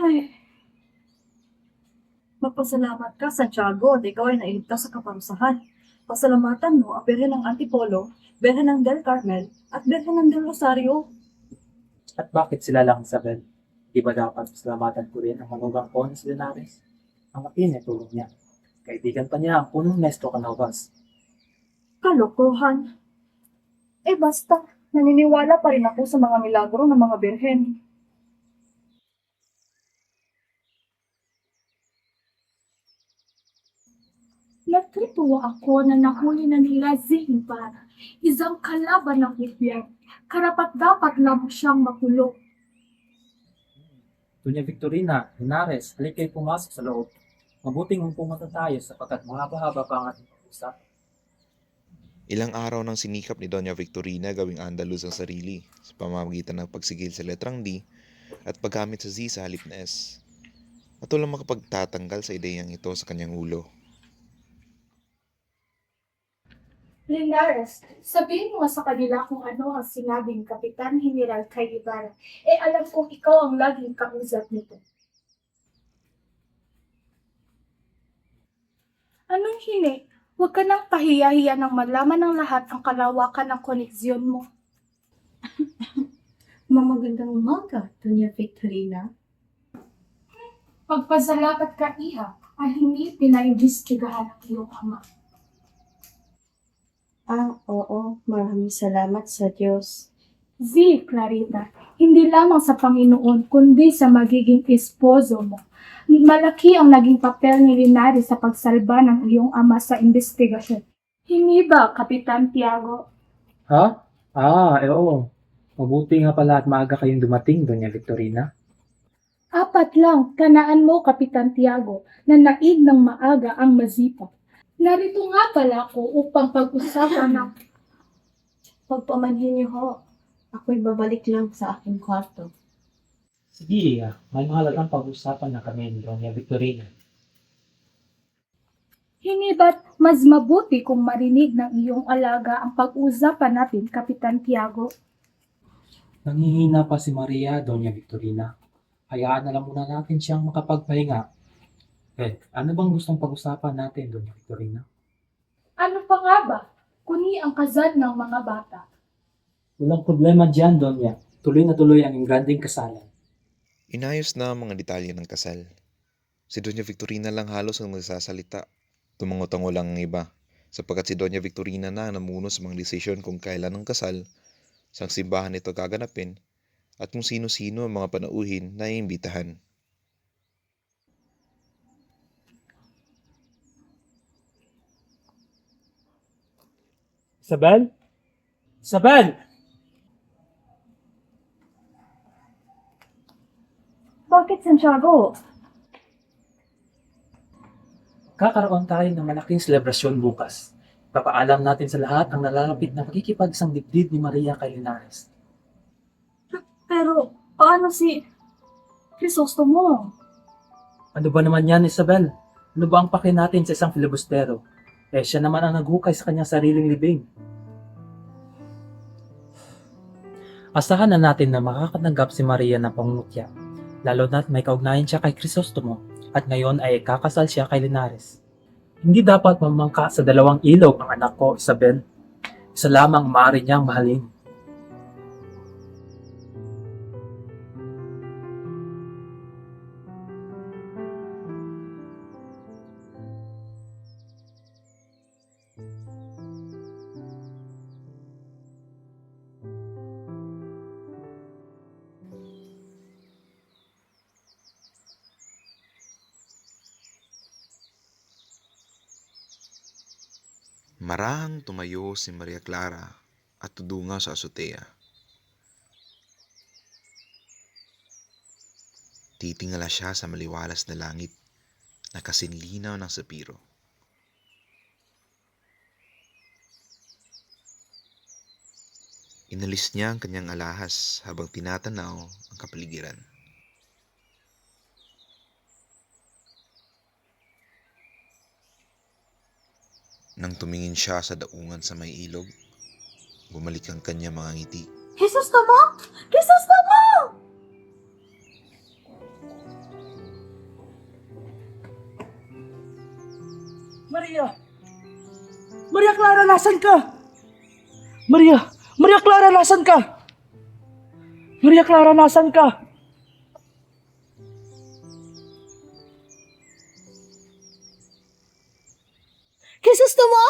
Ay, magpasalamat ka, Santiago, at ikaw ay nailigtas sa kaparusahan. Pasalamatan mo ang Birhen ng Antipolo, Birhen ng Del Carmel, at Birhen ng Del Rosario. At bakit sila lang, Isabel? Di ba dapat pasalamatan ko rin ang manugang ko na si Linares? Ang akin ay tulong niya. Kaibigan pa niya ang punong Nesto Canovas. Kalokohan. Eh basta, naniniwala pa rin ako sa mga milagro ng mga birhen. Natutuwa ako na nahuli na nila Zihimpara, isang kalaban ng gobyerno. Karapat-dapat lang siyang makulong. Doña Victorina, Linares, halika kayo pumasok sa loob. Mabuting pumunta tayo sapagkat mahaba-haba pa ang ating pag-usap. Ilang araw nang sinikap ni Doña Victorina gawing Andalus ang sarili sa pamamagitan ng pagsigil sa letrang D at paggamit sa Z sa halip na S. At walang makapagtatanggal sa ideyang ito sa kanyang ulo. Linares, sabihin mo sa kanila kung ano ang sinabi ni Kapitan General kay Ibarra. Alam kong ikaw ang laging kausap nito. Anong hini? Huwag ka nang pahiya-hiya nang malaman ng lahat ang kalawakan ng koneksyon mo. Mamagandang umaga, Doña Victorina. Pagpasalamat ka, Iha, ay hindi pinaimbestigahan ng iyong ama. Oo, maraming salamat sa Diyos. Clarita, hindi lamang sa Panginoon, kundi sa magiging esposo mo. Malaki ang naging papel ni Linares sa pagsalba ng iyong ama sa investigasyon. Hindi ba, Kapitan Tiago? Ha? Oo. Mabuti nga pala at maaga kayong dumating, Doña Victorina. Apat lang, kanaan mo, Kapitan Tiago, na naid ng maaga ang mazipag. Narito nga pala ako upang pag-usapan ng Pagpamanhin niyo ho, ako'y babalik lang sa aking kwarto. Sige, may mahalagang pag-usapan na kami ni Doña Victorina. hindi ba't mas mabuti kung marinig ng iyong alaga ang pag-usapan natin, Kapitan Tiago? Nanghihina pa si Maria, Doña Victorina. Hayaan na lang muna natin siyang makapagpahinga. Ano bang gustong pag-usapan natin, Doña Victorina? Ano pa nga ba? Kuni ang kasal ng mga bata. Walang problema dyan, Doña. Tuloy na tuloy ang granding kasalan. Inayos na ang mga detalye ng kasal. Si Doña Victorina lang halos ang nagsasalita. Tumango-tango lang ang iba, sapagkat si Doña Victorina na ang namuno sa mga desisyon kung kailan ang kasal, sang simbahan ito gaganapin, at kung sino-sino ang mga panauhin na iimbitahan. Isabel? Isabel! Bakit, Santiago? Kakaroon tayo ng malaking selebrasyon bukas. Papaalam natin sa lahat ang nalalapit na pakikipagsang dibdib ni Maria kay Linares. Pero, paano si Crisostomo? Ano ba naman yan, Isabel? Ano ba ang pake natin sa isang filibustero? Siya naman ang naghukay sa kanyang sariling libing. Asahan na natin na makakatanggap si Maria ng pangungutya, lalo na't may kaugnayan siya kay Crisostomo at ngayon ay kakasal siya kay Linares. Hindi dapat mamangka sa dalawang ilog ang anak ko, Isabel. Isa lamang maaari niyang mahalin. Marahang tumayo si Maria Clara at tudungaw sa azotea. Titingala siya sa maliwalas na langit na kasinlinaw ng sapiro. Inalis niya ang kanyang alahas habang tinatanaw ang kapaligiran. Nang tumingin siya sa daungan sa may ilog, bumalik ang kanyang mga ngiti. Jesus Tomo! Jesus Tomo! Maria! Maria Clara, nasan ka? Maria! Maria Clara, nasan ka? Maria Clara, nasan ka? Kisusto mo?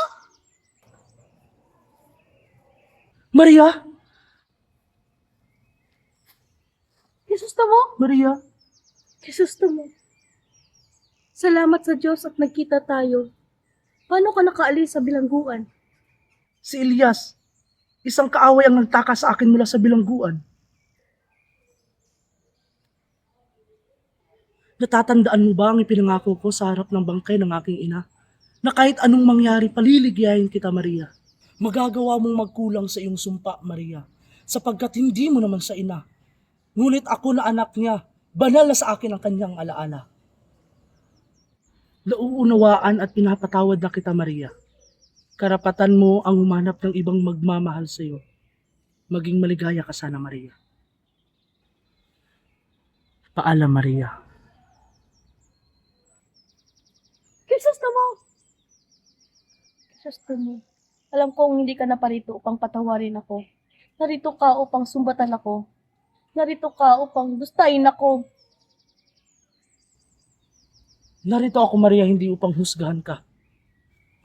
Maria? Kisusto mo? Maria? Kisusto mo? Salamat sa Diyos at nagkita tayo. Paano ka nakaalis sa bilangguan? Si Elias. Isang kaaway ang nagtakas sa akin mula sa bilangguan. Natatandaan mo ba ang ipinangako ko sa harap ng bangkay ng aking ina? Na kahit anong mangyari, paliligayahin kita, Maria. Magagawa mong magkulang sa iyong sumpa, Maria, sapagkat hindi mo naman sa ina. Ngunit ako na anak niya, banal na sa akin ang kanyang alaala. Nauunawaan at pinapatawad na kita, Maria. Karapatan mo ang humanap ng ibang magmamahal sa iyo. Maging maligaya ka sana, Maria. Paalam, Maria. Kisusto mo? Kisusto mo. Alam kong hindi ka na parito upang patawarin ako. Narito ka upang sumbatan ako. Narito ka upang gustahin ako. Narito ako, Maria, hindi upang husgahan ka.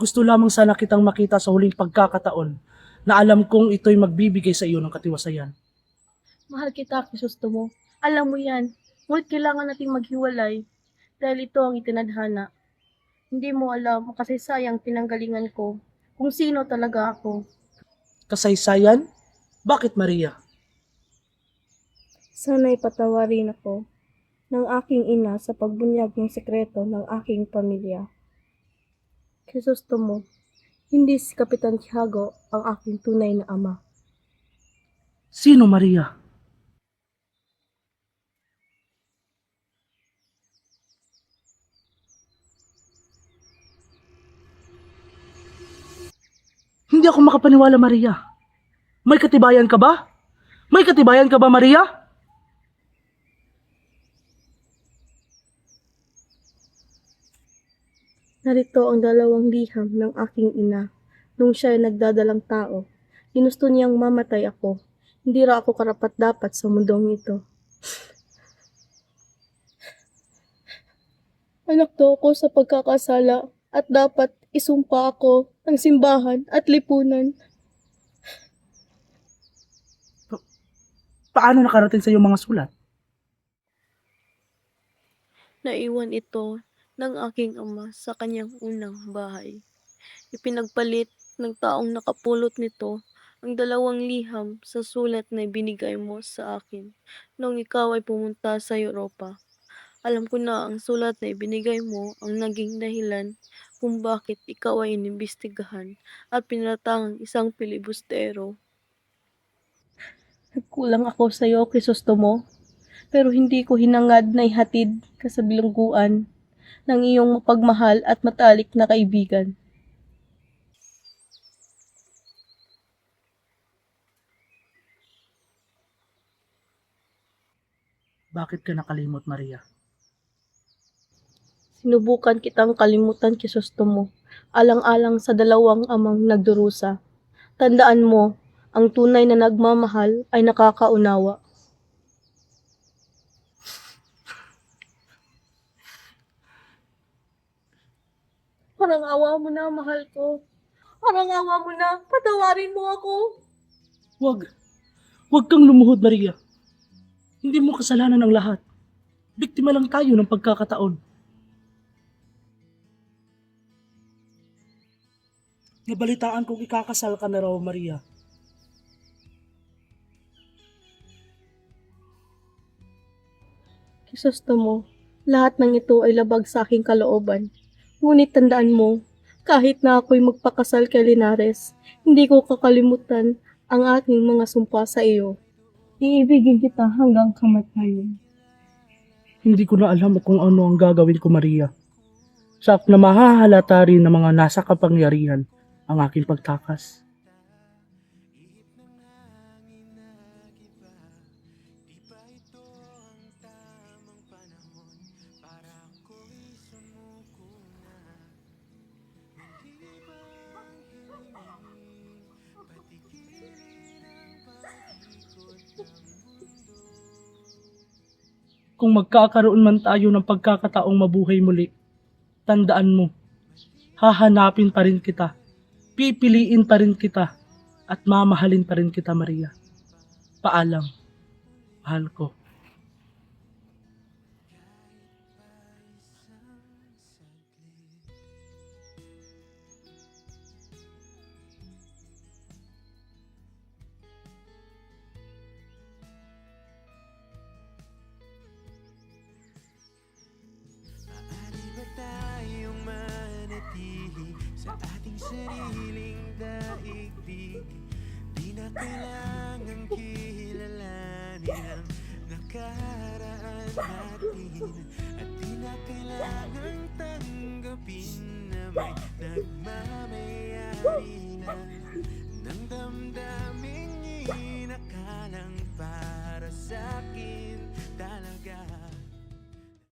Gusto lamang sana kitang makita sa huling pagkakataon na alam kong ito'y magbibigay sa iyo ng katiwasayan. Mahal kita, Kisusto mo. Alam mo yan. Ngunit kailangan nating maghiwalay dahil ito ang itinadhana. Hindi mo alam kasi sayang pinanggalingan ko kung sino talaga ako. Kasaysayan? Bakit, Maria? Sana'y patawarin ako ng aking ina sa pagbunyag ng sekreto ng aking pamilya. Kisusto mo, hindi si Kapitan Tiago ang aking tunay na ama. Sino, Maria? Hindi ako makapaniwala, Maria. May katibayan ka ba? May katibayan ka ba, Maria? Narito ang dalawang liham ng aking ina. Nung siya ay nagdadalang tao, ginusto niyang mamatay ako. Hindi ra ako karapat-dapat sa mundong ito. Anak daw ako sa pagkakasala at dapat isumpa ako ng simbahan at lipunan. Paano nakarating sa iyong mga sulat? Naiwan ito ng aking ama sa kanyang unang bahay. Ipinagpalit ng taong nakapulot nito ang dalawang liham sa sulat na ibinigay mo sa akin nung ikaw ay pumunta sa Europa. Alam ko na ang sulat na ibinigay mo ang naging dahilan kung bakit ikaw ay inimbestigahan at pinatangang isang pilibustero. Nagkulang ako sa iyo, Krisostomo, pero hindi ko hinangad na ihatid ka sa bilangguan ng iyong mapagmahal at matalik na kaibigan. Bakit ka nakalimot, Maria? Sinubukan kitang kalimutan, Krisostomo, alang-alang sa dalawang amang nagdurusa. Tandaan mo, ang tunay na nagmamahal ay nakakaunawa. Parang awa mo na, mahal ko. Parang awa mo na, patawarin mo ako. Wag. Wag kang lumuhod, Maria. Hindi mo kasalanan ang lahat. Biktima lang tayo ng pagkakataon. Nabalitaan kong ikakasal ka na raw, Maria. Krisostomo, lahat ng ito ay labag sa aking kalooban. Ngunit tandaan mo, kahit na ako'y magpakasal kay Linares, hindi ko kakalimutan ang aking mga sumpa sa iyo. Iibigin kita hanggang kamatayan. Hindi ko na alam kung ano ang gagawin ko, Maria. Sak na mahahalata rin ng mga nasa kapangyarihan ang aking pagtakas. kung magkakaroon man tayo ng pagkakataong mabuhay muli, tandaan mo, hahanapin pa rin kita, pipiliin pa rin kita, at mamahalin pa rin kita, Maria. Paalam, mahal ko. Maaari ba tayong manatili sa ating sariling daigdig? Di na kailangang kilalanin ang nakaraan natin, at di na kailangang tanggapin na may nagmamayari